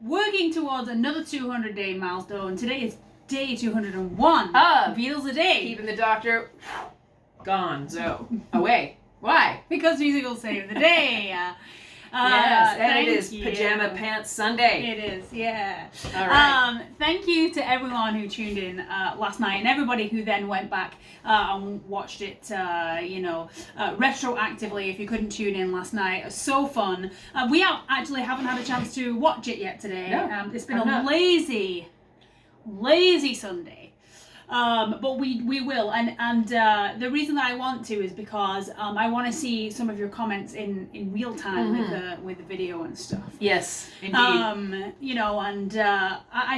working towards another 200-day milestone. Today is day 201. Beatles-a-Day. Keeping the doctor gone, so away. Why? Because music will save the day. Yes, and it is Pajama Pants Sunday. It is, yeah. All right. Thank you to everyone who tuned in last night, and everybody who then went back and watched it, retroactively if you couldn't tune in last night. It was so fun. We haven't had a chance to watch it yet today. No, it's been a lazy Sunday. But we will, and the reason that I want to is because I want to see some of your comments in real time with the video and stuff. Yes, indeed. I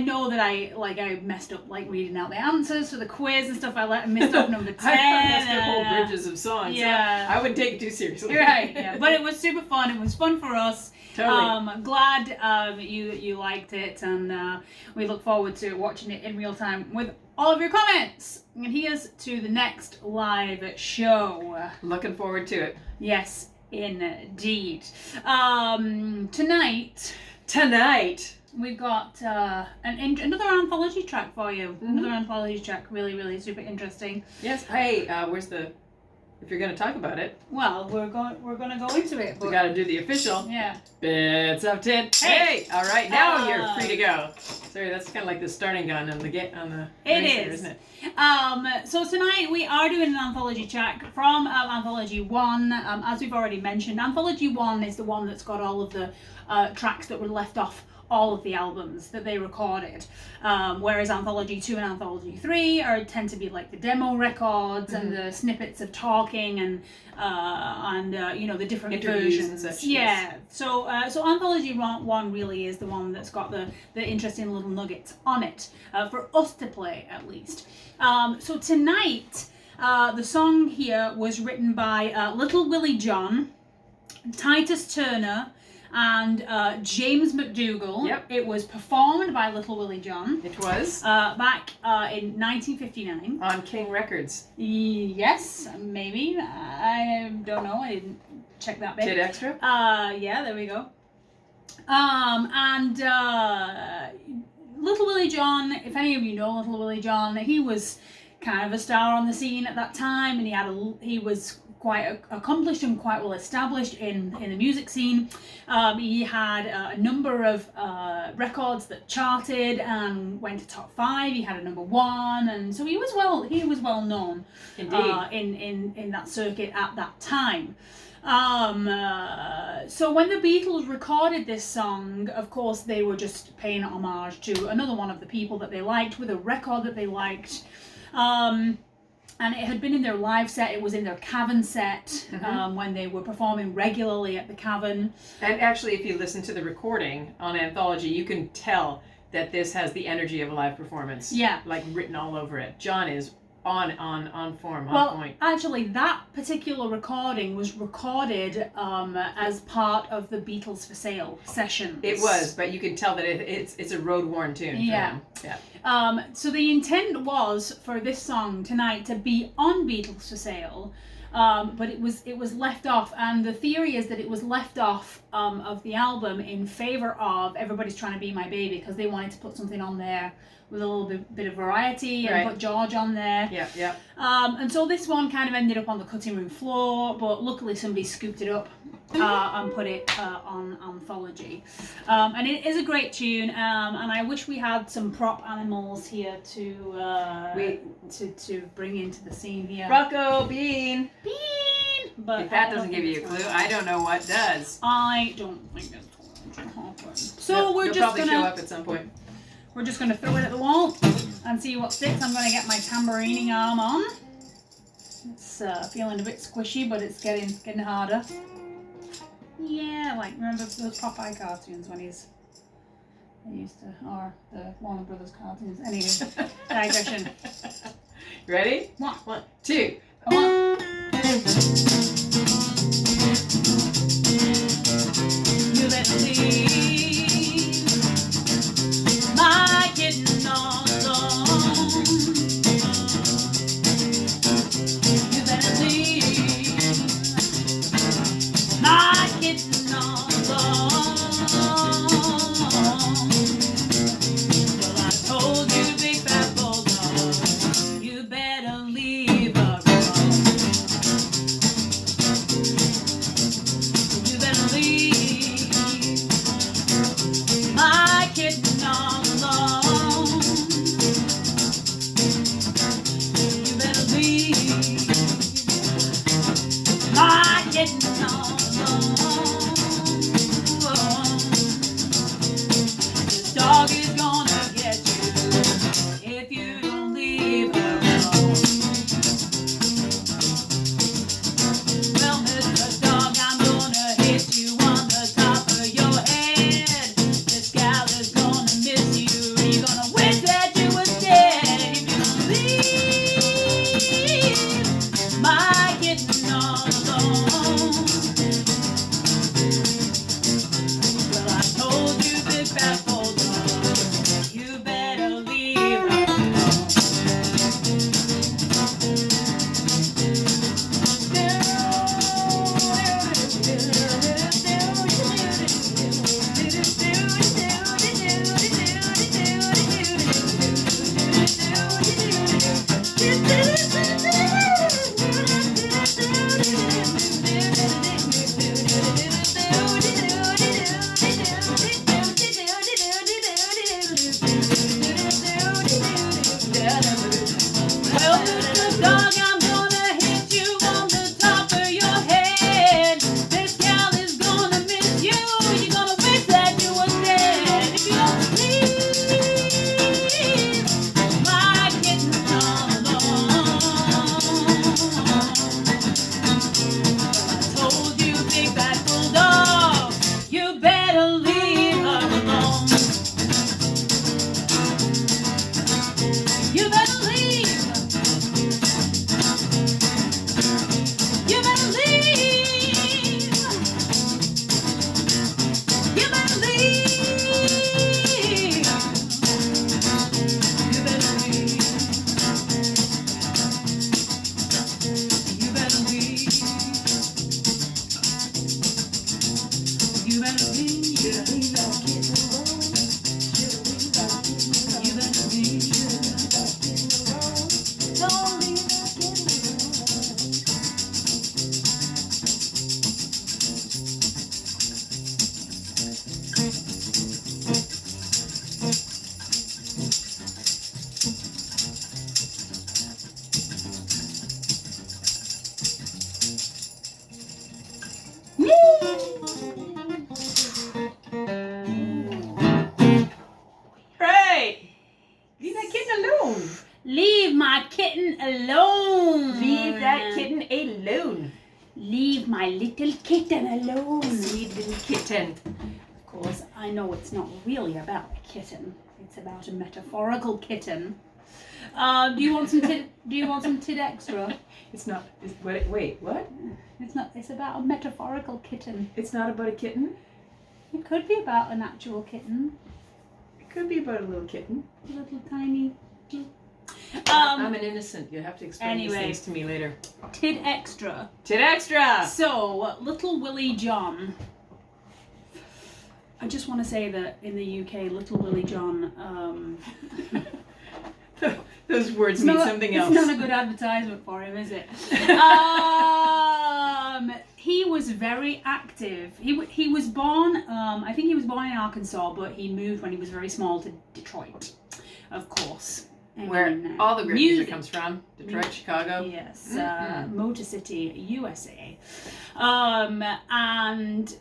know that I messed up reading out the answers for the quiz and stuff. I missed up number 10. I messed up whole bridges of songs. Yeah, so I wouldn't take it too seriously. Right. Yeah, but it was super fun. It was fun for us. Totally. Glad you liked it, and we look forward to watching it in real time with all of your comments. And here's to the next live show. Looking forward to it. Yes, indeed. Tonight we've got another anthology track for you. Another anthology track, really, really super interesting. Yes. Hey, where's the? If you're going to talk about it, well, we're going to go into it. But we got to do the official. Yeah. Bits of tin. Hey. All right, now you're free to go. Sorry, that's kind of like the starting gun on the It is, isn't it? So tonight we are doing an anthology track from Anthology 1. As we've already mentioned, Anthology 1 is the one that's got all of the tracks that were left off all of the albums that they recorded, whereas Anthology 2 and Anthology 3 tend to be like the demo records and the snippets of talking and the different interviews versions. and such. Yeah. So Anthology 1 really is the one that's got the interesting little nuggets on it for us to play at least. So tonight, the song here was written by Little Willie John, Titus Turner, and James McDougall. Yep. It was performed by Little Willie John. It was. Back in 1959. On King Records. Yes, maybe. I don't know. I didn't check that bit. Kid Extra? Yeah, there we go. Little Willie John, if any of you know Little Willie John, he was kind of a star on the scene at that time, and he was quite accomplished and quite well established in the music scene. He had a number of records that charted and went to top 5. He had a number 1, and so he was well known. Indeed. In that circuit at that time. So when the Beatles recorded this song, of course they were just paying homage to another one of the people that they liked with a record that they liked. And it had been in their live set, it was in their Cavern set when they were performing regularly at the Cavern. And actually, if you listen to the recording on Anthology, you can tell that this has the energy of a live performance. Yeah. Like written all over it. John is on form, on point. Actually, that particular recording was recorded as part of the Beatles for Sale sessions. It was, but you can tell that it's a road-worn tune for them. Yeah. So the intent was for this song tonight to be on Beatles for Sale, but it was left off, and the theory is that it was left off of the album in favor of Everybody's Trying to Be My Baby, because they wanted to put something on there with a little bit of variety and put George on there. Yeah. And so this one kind of ended up on the cutting room floor, but luckily somebody scooped it up and put it on Anthology. And it is a great tune, and I wish we had some prop animals here to bring into the scene here. Rocco, Bean! But if that doesn't give you a clue, I don't know what does. I don't think that's going to happen. So He'll probably show up at some point. We're just going to throw it at the wall and see what sticks. I'm going to get my tambouring arm on. It's feeling a bit squishy, but it's getting harder. Yeah, like remember those Popeye cartoons when they used to, or the Warner Brothers cartoons. Anyway, digression. Ready? 1, 2. 1. You let me my kitten alone. You better leave my kitten alone. my kitten alone. Leave that kitten alone. Leave my little kitten alone. Sweet little kitten. Of course, I know it's not really about a kitten. It's about a metaphorical kitten. Do you want some tid extra? It's not. Wait, what? It's not. It's about a metaphorical kitten. It's not about a kitten? It could be about an actual kitten. It could be about a little kitten. A little tiny. I'm an innocent. You'll have to explain these Anyway. things to me later. Tid extra. Tid extra! So, little Willie John. I just want to say that in the UK, little Willie John. Those words mean something else. It's not a good advertisement for him, is it? He was very active. He was born, I think he was born in Arkansas, but he moved when he was very small to Detroit, of course. Where all the great music comes from. Detroit, Chicago. Yes, Motor City, USA. And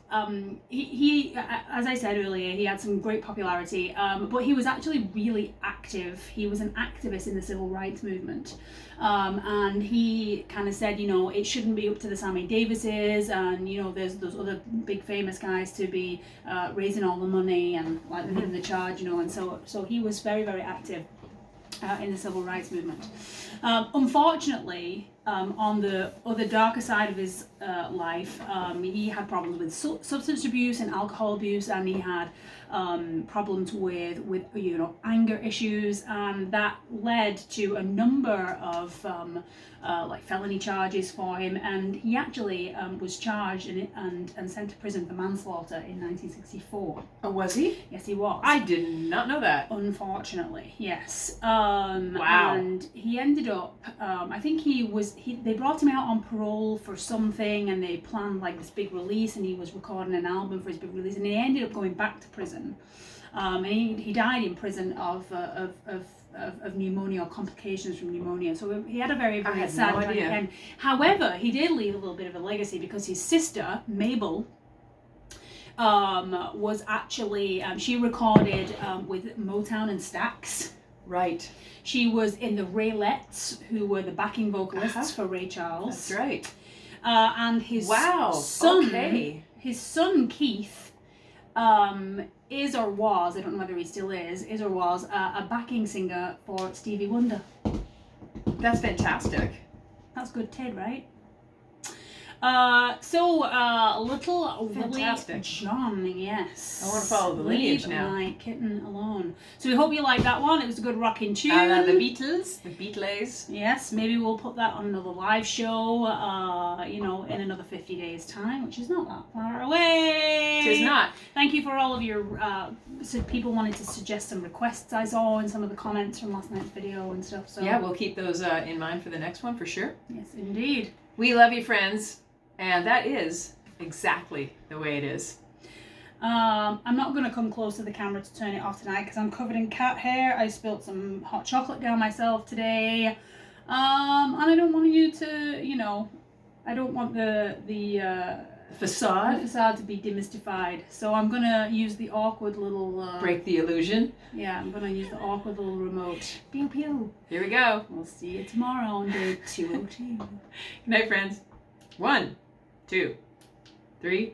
he, as I said earlier, he had some great popularity, but he was actually really active. He was an activist in the civil rights movement. And he kind of said, you know, it shouldn't be up to the Sammy Davises, and, you know, there's those other big famous guys to be raising all the money and like leading the charge, you know, and so he was very, very active in the civil rights movement. Unfortunately, on the other darker side of his life, he had problems with substance abuse and alcohol abuse, and he had problems with you know, anger issues, and that led to a number of like felony charges for him, and he actually was charged and sent to prison for manslaughter in 1964. Oh, was he? Yes, he was. I did not know that. Unfortunately, yes. Wow. And he ended up, I think they brought him out on parole for something, and they planned like this big release, and he was recording an album for his big release, and he ended up going back to prison. And he died in prison of pneumonia or complications from pneumonia. So he had a very, very sad end. However, he did leave a little bit of a legacy, because his sister, Mabel, was actually, she recorded with Motown and Stax. Right. She was in the Raylettes, who were the backing vocalists for Ray Charles. That's right. And his son Keith is or was, I don't know whether he still is or was, a backing singer for Stevie Wonder. That's fantastic. That's good Ted, right? Little Fantastic. Willie John, yes. I want to follow the lineage now. Leave my kitten alone. So we hope you liked that one. It was a good rocking tune. The Beatles, the Beatles. Yes, maybe we'll put that on another live show, you know, in another 50 days' time, which is not that far away. It is not. Thank you for all of your, people wanted to suggest some requests I saw in some of the comments from last night's video and stuff. So yeah, we'll keep those in mind for the next one for sure. Yes, indeed. We love you, friends. And that is exactly the way it is. I'm not going to come close to the camera to turn it off tonight, because I'm covered in cat hair. I spilled some hot chocolate down myself today. And I don't want you to, you know, I don't want the facade to be demystified. So I'm going to use the awkward little... break the illusion. Yeah, I'm going to use the awkward little remote. Pew pew. Here we go. We'll see you tomorrow on day 202. Good night, friends. 1, 2, 3.